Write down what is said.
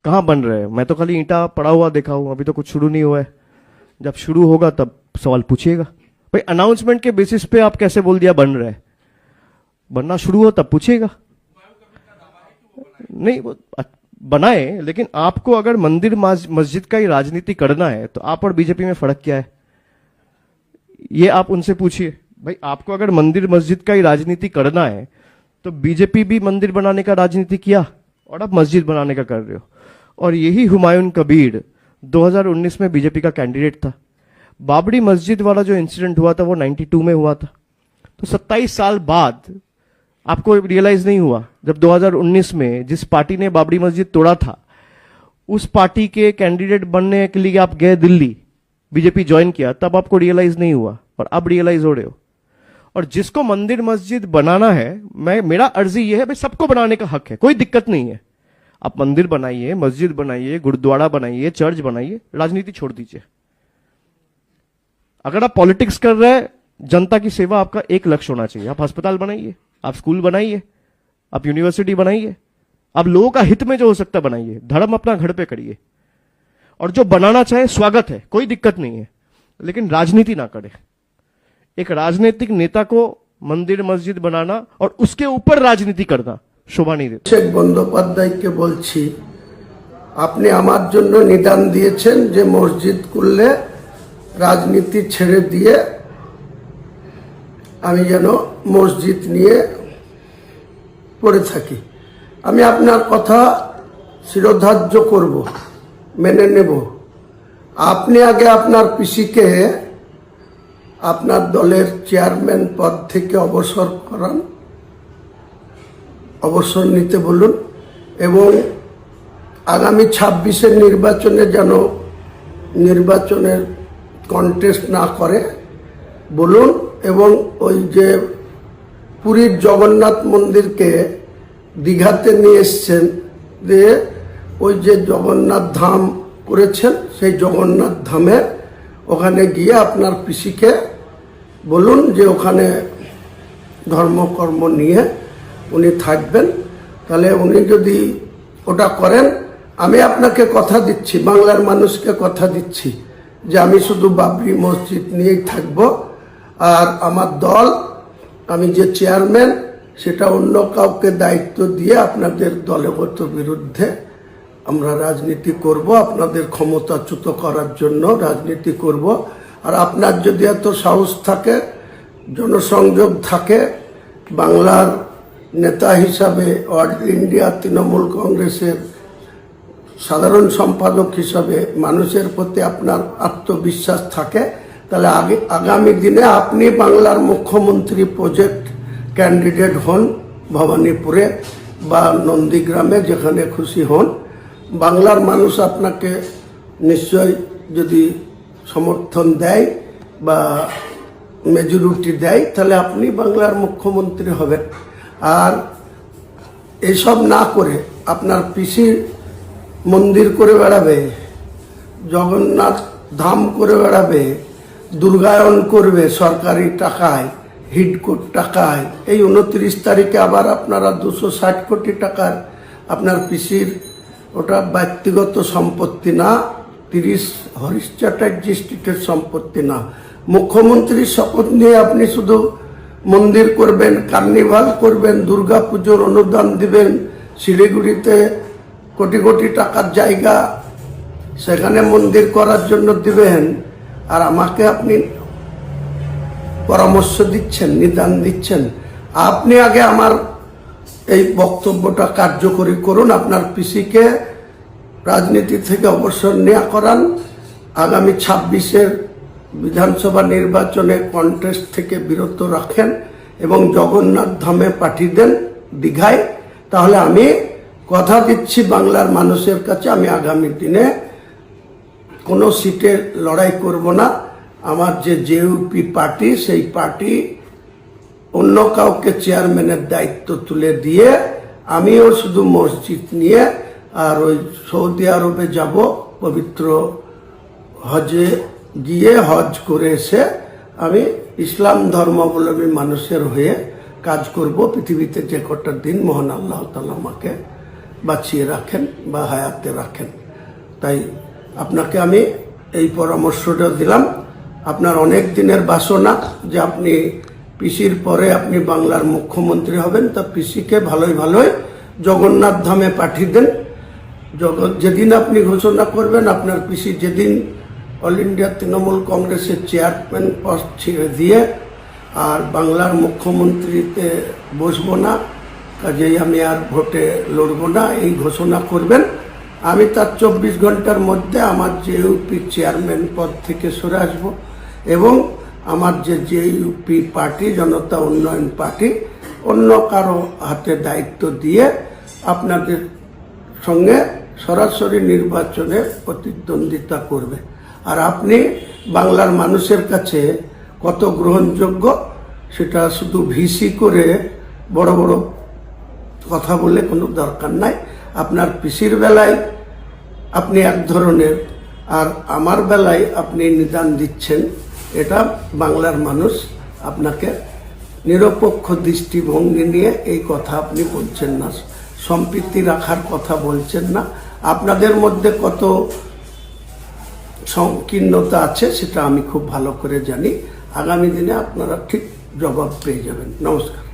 कहाँ बन रहे हैं? मैं तो खाली ईंटा पड़ा हुआ देखा हूँ, अभी तो कुछ शुरू नहीं हुआ है। जब शुरू होगा तब सवाल पूछिएगा। भाई अनाउंसमेंट के बेसिस पे आप कैसे बोल दिया बन रहा है? बनना शुरू हो तब पूछिएगा। नहीं वो बनाए, लेकिन आपको अगर मंदिर मस्जिद का ही राजनीति करना है तो आप और बीजेपी में फर्क क्या है, ये आप उनसे पूछिए। भाई आपको अगर मंदिर मस्जिद का ही राजनीति करना है तो बीजेपी भी मंदिर बनाने का राजनीति किया और आप मस्जिद बनाने का कर रहे हो। और यही हुमायूं कबीर 2019 में बीजेपी का कैंडिडेट था। बाबरी मस्जिद वाला जो इंसिडेंट हुआ था वो 92 में हुआ था। तो 27 साल बाद आपको रियलाइज नहीं हुआ, जब 2019 में जिस पार्टी ने बाबरी मस्जिद तोड़ा था उस पार्टी के कैंडिडेट बनने के लिए आप गए दिल्ली, बीजेपी ज्वाइन किया, तब आपको रियलाइज नहीं हुआ और अब रियलाइज हो रहे हो। और जिसको मंदिर मस्जिद बनाना है, मेरा अर्जी यह है भाई सबको बनाने का हक है, कोई दिक्कत नहीं है। आप मंदिर बनाइए, मस्जिद बनाइए, गुरुद्वारा बनाइए, चर्च बनाइए, राजनीति छोड़ दीजिए। अगर आप पॉलिटिक्स कर रहे हैं, जनता की सेवा आपका एक लक्ष्य होना चाहिए। आप अस्पताल बनाइए, आप स्कूल बनाइए, आप यूनिवर्सिटी बनाइए, आप लोगों का हित में जो हो सकता है बनाइए। धर्म अपना घर पे करिए, और जो बनाना चाहे स्वागत है, कोई दिक्कत नहीं है, लेकिन राजनीति ना करे। एक राजनीतिक नेता को मंदिर मस्जिद बनाना और उसके ऊपर राजनीति करना शोभा नहीं देता। শেখ বন্দ্যোপাধ্যায়কে বলছি, আপনি আমার জন্য নিদান দিয়েছেন যে মসজিদ করলে রাজনীতি ছেড়ে দিয়ে আমি যেন মসজিদ নিয়ে পড়ে থাকি। আমি আপনার কথা শিরোধার্য করব, মেনে নেব। আপনি আগে আপনার পিসিকে আপনার দলের চেয়ারম্যান পদ থেকে অবসর করান, অবসর নিতে বলুন, এবং আগামী 26-এর নির্বাচনে যেন নির্বাচনের কন্টেস্ট না করে বলুন। এবং ওই যে পুরীর জগন্নাথ মন্দিরকে দীঘাতে নিয়ে এসছেন, যে ওই যে জগন্নাথ ধাম করেছেন, সেই জগন্নাথ ধামে ওখানে গিয়ে আপনার পিসিকে বলুন যে ওখানে ধর্মকর্ম নিয়ে উনি থাকবেন। তাহলে উনি যদি ওটা করেন, আমি আপনাকে কথা দিচ্ছি, বাংলার মানুষকে কথা দিচ্ছি যে আমি শুধু বাবরি মসজিদ নিয়েই থাকব। আর আমার দল, আমি যে চেয়ারম্যান, সেটা অন্য কাউকে দায়িত্ব দিয়ে আপনাদের দলগত বিরুদ্ধে আমরা রাজনীতি করব, আপনাদের ক্ষমতাচ্যুত করার জন্য রাজনীতি করব। আর আপনার যদি এত সাহস থাকে, জনসংযোগ থাকে, বাংলার নেতা হিসাবে, অল ইন্ডিয়া তৃণমূল কংগ্রেসের সাধারণ সম্পাদক হিসাবে মানুষের প্রতি আপনার আত্মবিশ্বাস থাকে, তাহলে আগামী দিনে আপনি বাংলার মুখ্যমন্ত্রী প্রজেক্ট ক্যান্ডিডেট হন, ভবানীপুরে বা নন্দীগ্রামে, যেখানে খুশি হন। বাংলার মানুষ আপনাকে নিশ্চয় যদি সমর্থন দেয় বা মেজরিটি দেয়, তাহলে আপনি বাংলার মুখ্যমন্ত্রী হবেন। আর এসব না করে আপনার পিসি মন্দির করে বেড়াবে, জগন্নাথ ধাম করে বেড়াবে, দুর্গায়ন করবে সরকারি টাকায়, হিডকোর টাকায়। এই 29 তারিখে আবার আপনারা 260 কোটি টাকার আপনার পিসির, ওটা ব্যক্তিগত সম্পত্তি না, 30 হরিশ চ্যাটার্জি স্ট্রিটের সম্পত্তি না। মুখ্যমন্ত্রীর শপথ নিয়ে আপনি শুধু মন্দির করবেন, কার্নিভাল করবেন, দুর্গা পুজোর অনুদান দিবেন, শিলিগুড়িতে কোটি কোটি টাকার জায়গা, সেখানে মন্দির করার জন্য দিবেন। আর আমাকে আপনি পরামর্শ দিচ্ছেন, নিদান দিচ্ছেন। আপনি আগে আমার এই বক্তব্যটা কার্যকরী করুন, আপনার পিসিকে রাজনীতি থেকে অবসর নেওয়া করান, আগামী 26-এর বিধানসভা নির্বাচনে কন্টেস্ট থেকে বিরত রাখেন এবং জগন্নাথ ধামে পাঠিয়ে দেন, দীঘায়। তাহলে আমি কথা দিচ্ছি বাংলার মানুষের কাছে, আমি আগামী দিনে কোনো সিটে লড়াই করব না। আমার যে জেইউপি পার্টি, সেই পার্টি অন্য কাউকে চেয়ারম্যানের দায়িত্ব তুলে দিয়ে আমিও শুধু মসজিদ নিয়ে আর ওই সৌদি আরবে যাব, পবিত্র হজে গিয়ে হজ করে এসে আমি ইসলাম ধর্মাবলম্বী মানুষের হয়ে কাজ করব পৃথিবীতে যে কটা দিন মহান আল্লাহ তাআলা আমাকে বাঁচিয়ে রাখেন বা হায়াতে রাখেন। তাই আপনাকে আমি এই পরামর্শটা দিলাম। আপনার অনেক দিনের বাসনা যে আপনি পিসির পরে আপনি বাংলার মুখ্যমন্ত্রী হবেন, তা পিসিকে ভালোই ভালোই জগন্নাথ ধামে পাঠিয়ে দেন। যেদিন আপনি ঘোষণা করবেন, আপনার পিসি যেদিন অল ইন্ডিয়া তৃণমূল কংগ্রেসের চেয়ারম্যান পদ ছেড়ে দিয়ে আর বাংলার মুখ্যমন্ত্রীতে বসবো না, কাজেই আমি আর ভোটে লড়বো না, এই ঘোষণা করবেন, আমি তার 24 ঘন্টার মধ্যে আমার যে ইউপি চেয়ারম্যান পদ থেকে সরে আসবো এবং আমার যে ইউপি পার্টি জনতা উন্নয়ন পার্টি অন্য কারো হাতে দায়িত্ব দিয়ে আপনাদের সঙ্গে সরাসরি নির্বাচনে প্রতিদ্বন্দ্বিতা করবে। আর আপনি বাংলার মানুষের কাছে কত গ্রহণযোগ্য সেটা শুধু ভিসি করে বড় বড় কথা বলে কোনো দরকার নাই। আপনার পিসির বেলায় আপনি এক ধরনের, আর আমার বেলায় আপনি নিদান দিচ্ছেন, এটা বাংলার মানুষ আপনাকে নিরপেক্ষ দৃষ্টিভঙ্গি নিয়ে এই কথা আপনি বলছেন না, সম্প্রীতি রাখার কথা বলছেন না। আপনাদের মধ্যে কত সংকীর্ণতা আছে সেটা আমি খুব ভালো করে জানি। আগামী দিনে আপনারা ঠিক জবাব পেয়ে যাবেন। নমস্কার।